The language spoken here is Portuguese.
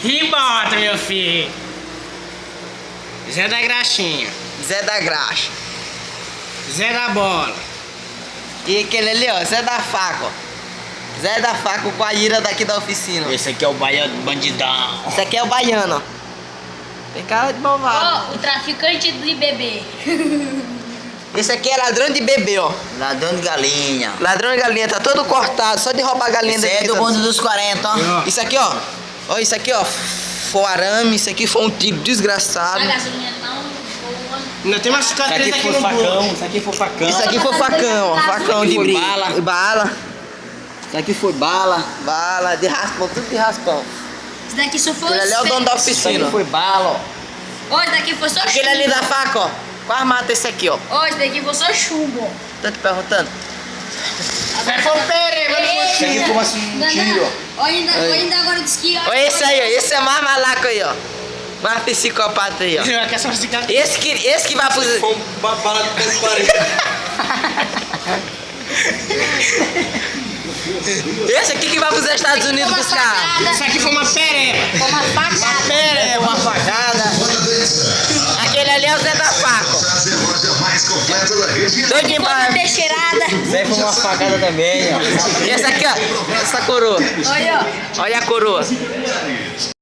E bota, meu filho. Zé da Graxinha. Zé da Graxa. Zé da Bola. E aquele ali, ó, Zé da Faca, ó. Zé da Faca com a ira daqui da oficina. Esse aqui é o baiano bandidão. Esse aqui é o baiano, ó. Tem cara de malvado. Ó, o traficante de bebê. Esse aqui é ladrão de bebê, ó. Ladrão de galinha. Ladrão de galinha, tá todo cortado, só de roubar galinha Esse daqui. é do bonde dos 40, ó. Isso aqui, ó. Ó, isso aqui, ó. Foi um arame, isso aqui foi um tiro desgraçado. A gasolina não boa. Não tem uma cicatriz aqui no facão. Isso aqui foi facão. Isso aqui foi facão, ó. Facão de foi briga. bala. Bala. Isso aqui foi bala. Bala, de raspão, tudo de raspão. Esse daqui só foi Aquele ali é o dono da Isso oficina. aqui foi bala, ó. Ó, esse daqui foi só chumbo. Aquele ali da faca, ó. Quase mata esse aqui, ó. Ó, esse daqui foi só chumbo. Tô te perguntando. Vai foi o Pereira, não foi Isso aqui foi um tiro, ó. Ó, ainda agora disse que... Olha esse aí, ó. Esse é mais malaco aí, ó. Mais psicopata aí, ó. que essa cicatriz. Esse que vai pro... Foi uma bala de pé de parede. Esse aqui que vai pros Estados Unidos buscar. Isso aqui foi uma pereba. Foi uma facada. Pera, uma facada. Aquele ali é o Zé da Faca. Doidinho Foi uma pra... peixeirada. Isso aí foi uma facada também, ó. Esse aqui, ó. Essa coroa. Olha, ó. Olha a coroa.